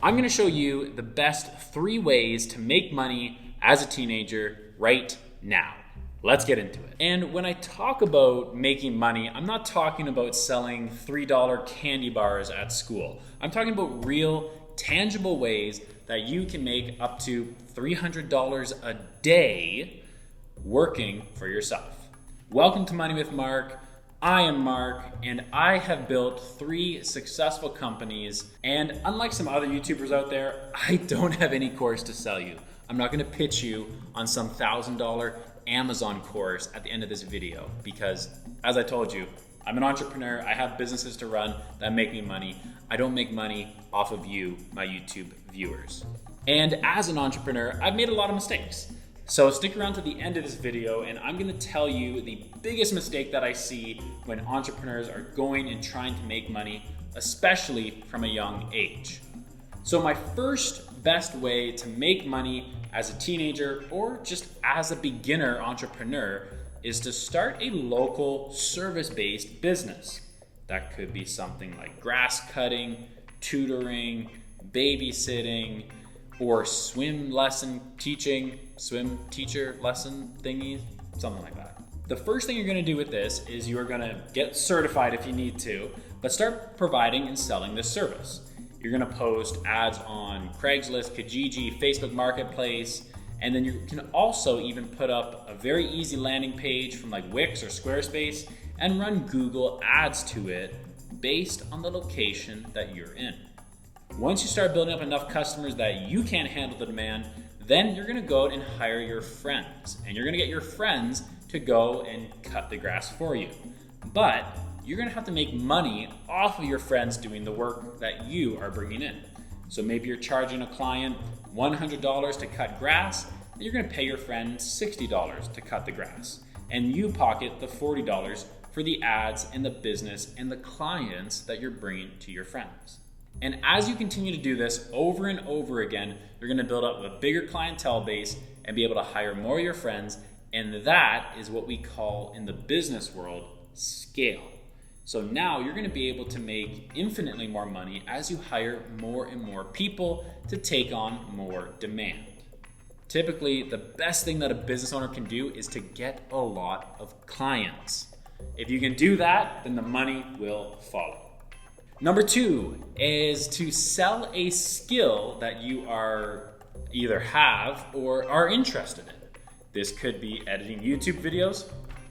I'm going to show you the best 3 ways to make money as a teenager right now. Let's get into it. And when I talk about making money, I'm not talking about selling $3 candy bars at school. I'm talking about real, tangible ways that you can make up to $300 a day working for yourself. Welcome to Money with Mark. I am Mark, and I have built 3 successful companies. And unlike some other YouTubers out there, I don't have any course to sell you. I'm not going to pitch you on some $1,000 Amazon course at the end of this video because, as I told you, I'm an entrepreneur. I have businesses to run that make me money. I don't make money off of you, my YouTube viewers. And as an entrepreneur, I've made a lot of mistakes. So stick around to the end of this video and I'm going to tell you the biggest mistake that I see when entrepreneurs are going and trying to make money, especially from a young age. So my first best way to make money as a teenager or just as a beginner entrepreneur is to start a local service-based business. That could be something like grass cutting, tutoring, babysitting, or swim teacher lesson thingies, something like that. The first thing you're going to do with this is you're going to get certified if you need to, but start providing and selling this service. You're going to post ads on Craigslist, Kijiji, Facebook Marketplace, and then you can also even put up a very easy landing page from like Wix or Squarespace and run Google ads to it based on the location that you're in. Once you start building up enough customers that you can't handle the demand, then you're going to go out and hire your friends, and you're going to get your friends to go and cut the grass for you. But you're going to have to make money off of your friends doing the work that you are bringing in. So maybe you're charging a client $100 to cut grass, and you're going to pay your friend $60 to cut the grass. And you pocket the $40 for the ads and the business and the clients that you're bringing to your friends. And as you continue to do this over and over again, you're going to build up a bigger clientele base and be able to hire more of your friends. And that is what we call in the business world scale. So now you're going to be able to make infinitely more money as you hire more and more people to take on more demand. Typically, the best thing that a business owner can do is to get a lot of clients. If you can do that, then the money will follow. Number 2 is to sell a skill that you are either have or are interested in. This could be editing YouTube videos,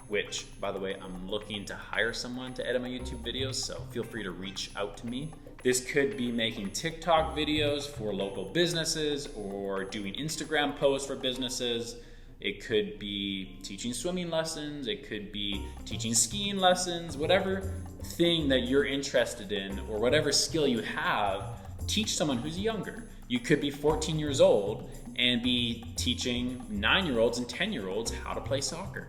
which, by the way, I'm looking to hire someone to edit my YouTube videos, so feel free to reach out to me. This could be making TikTok videos for local businesses or doing Instagram posts for businesses. It could be teaching swimming lessons. It could be teaching skiing lessons. Whatever thing that you're interested in or whatever skill you have, teach someone who's younger. You could be 14 years old and be teaching 9-year-olds and 10-year-olds how to play soccer.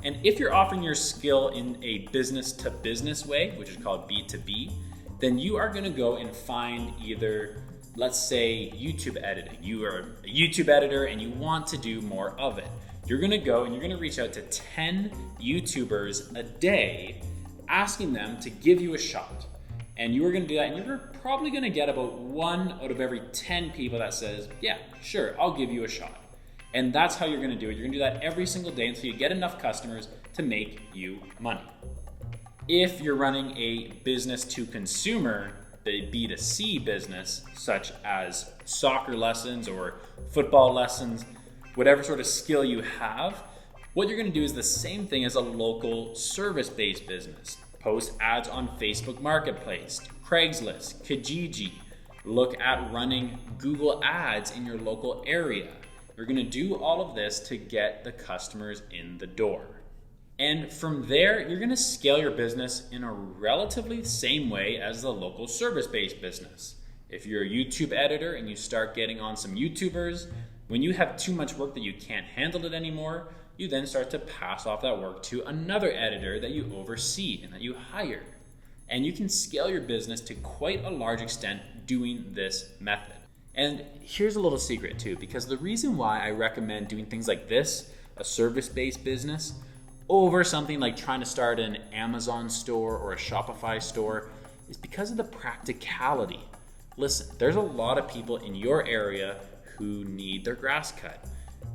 And if you're offering your skill in a business-to-business way, which is called B2B, then you are going to go and find either, let's say, YouTube editing. You are a YouTube editor and you want to do more of it. You're going to go and you're going to reach out to 10 YouTubers a day, asking them to give you a shot. And you are going to do that, and you're probably going to get about 1 out of every 10 people that says, yeah, sure, I'll give you a shot. And that's how you're going to do it. You're going to do that every single day until you get enough customers to make you money. If you're running a business to consumer, the B2C business, such as soccer lessons or football lessons, whatever sort of skill you have, what you're going to do is the same thing as a local service-based business. Post ads on Facebook Marketplace, Craigslist, Kijiji. Look at running Google ads in your local area. You're going to do all of this to get the customers in the door. And from there, you're going to scale your business in a relatively same way as the local service-based business. If you're a YouTube editor and you start getting on some YouTubers, when you have too much work that you can't handle it anymore, you then start to pass off that work to another editor that you oversee and that you hire. And you can scale your business to quite a large extent doing this method. And here's a little secret too, because the reason why I recommend doing things like this, a service-based business, over something like trying to start an Amazon store or a Shopify store is because of the practicality. Listen, there's a lot of people in your area who need their grass cut,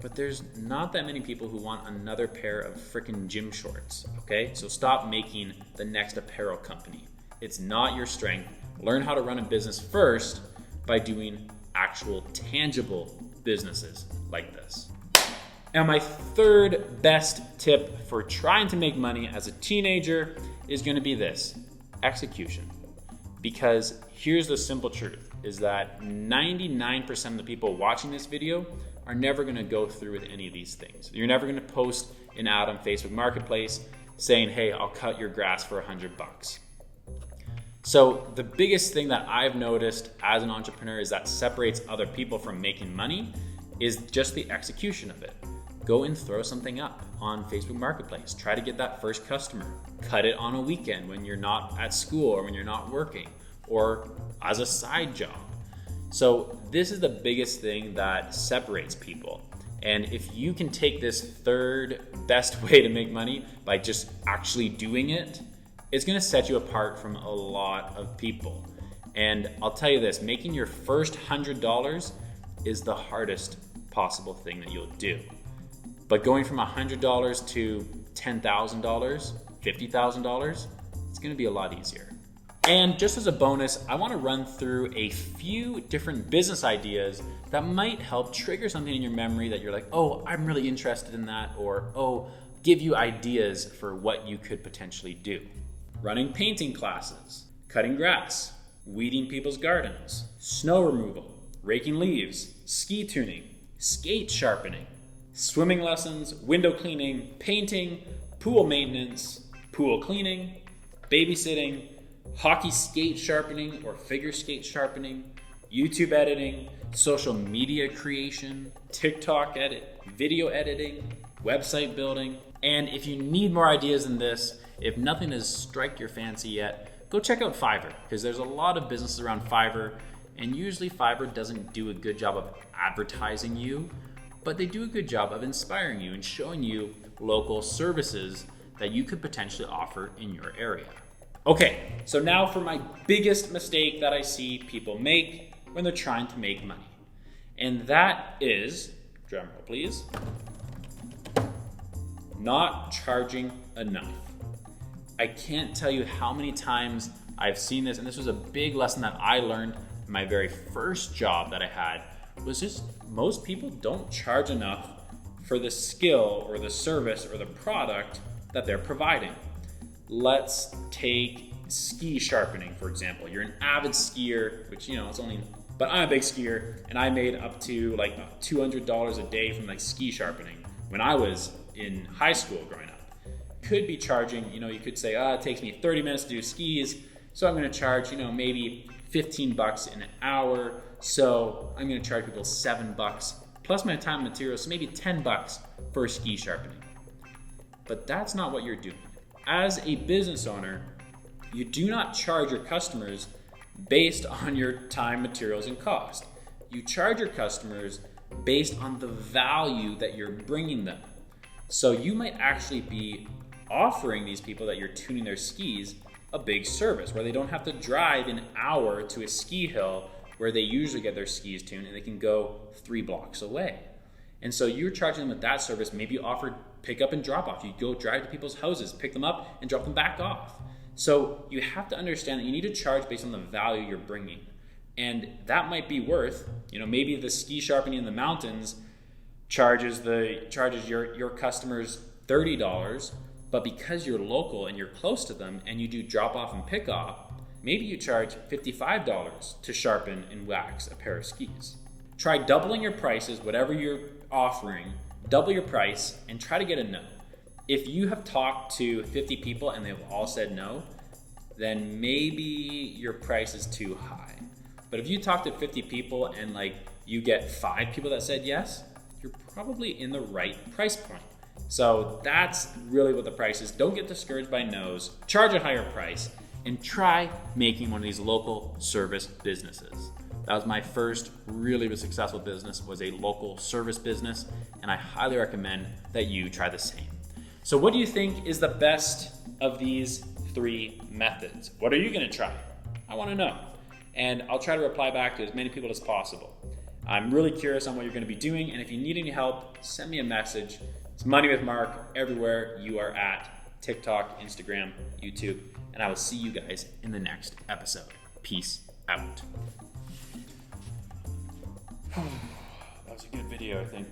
but there's not that many people who want another pair of freaking gym shorts, okay? So stop making the next apparel company. It's not your strength. Learn how to run a business first by doing actual tangible businesses like this. And my third best tip for trying to make money as a teenager is going to be this: execution. Because here's the simple truth, is that 99% of the people watching this video are never going to go through with any of these things. You're never going to post an ad on Facebook Marketplace saying, hey, I'll cut your grass for $100. So the biggest thing that I've noticed as an entrepreneur is that separates other people from making money is just the execution of it. Go and throw something up on Facebook Marketplace. Try to get that first customer. Cut it on a weekend when you're not at school or when you're not working, or as a side job. So this is the biggest thing that separates people. And if you can take this third best way to make money by just actually doing it, it's gonna set you apart from a lot of people. And I'll tell you this, making your first $100 is the hardest possible thing that you'll do. But going from $100 to $10,000, $50,000, it's gonna be a lot easier. And just as a bonus, I wanna run through a few different business ideas that might help trigger something in your memory that you're like, oh, I'm really interested in that, or oh, give you ideas for what you could potentially do. Running painting classes, cutting grass, weeding people's gardens, snow removal, raking leaves, ski tuning, skate sharpening, swimming lessons, window cleaning, painting, pool maintenance, pool cleaning, babysitting, hockey skate sharpening or figure skate sharpening, YouTube editing, social media creation, TikTok edit, video editing, website building. And if you need more ideas than this, if nothing has struck your fancy yet, go check out Fiverr, because there's a lot of businesses around Fiverr, and usually Fiverr doesn't do a good job of advertising you, but they do a good job of inspiring you and showing you local services that you could potentially offer in your area. Okay, so now for my biggest mistake that I see people make when they're trying to make money. And that is, drumroll please, not charging enough. I can't tell you how many times I've seen this, and this was a big lesson that I learned in my very first job that I had, was just most people don't charge enough for the skill or the service or the product that they're providing. Let's take ski sharpening, for example. You're an avid skier, which, it's only, but I'm a big skier, and I made up to like $200 a day from like ski sharpening when I was in high school growing up. Could be charging, you could say, it takes me 30 minutes to do skis, so I'm gonna charge, maybe $15 an hour, so I'm gonna charge people $7 plus my time and materials, so maybe $10 for ski sharpening. But that's not what you're doing. As a business owner, you do not charge your customers based on your time, materials, and cost. You charge your customers based on the value that you're bringing them. So you might actually be offering these people that you're tuning their skis a big service where they don't have to drive an hour to a ski hill where they usually get their skis tuned, and they can go 3 blocks away. And so you're charging them with that service. Maybe you offer pick up and drop off. You go drive to people's houses, pick them up and drop them back off. So you have to understand that you need to charge based on the value you're bringing. And that might be worth, maybe the ski sharpening in the mountains charges your customers $30, but because you're local and you're close to them and you do drop off and pick off, maybe you charge $55 to sharpen and wax a pair of skis. Try doubling your prices, whatever you're offering, double your price and try to get a no. If you have talked to 50 people and they've all said no, then maybe your price is too high. But if you talk to 50 people and you get 5 people that said yes, you're probably in the right price point. So that's really what the price is. Don't get discouraged by no's, charge a higher price, and try making one of these local service businesses. That was my first really successful business, was a local service business, and I highly recommend that you try the same. So what do you think is the best of these 3 methods? What are you gonna try? I wanna know. and I'll try to reply back to as many people as possible. I'm really curious on what you're going to be doing, and if you need any help, send me a message. It's Money with Mark everywhere you are at: TikTok, Instagram, YouTube, and I will see you guys in the next episode. Peace out. That was a good video, I think.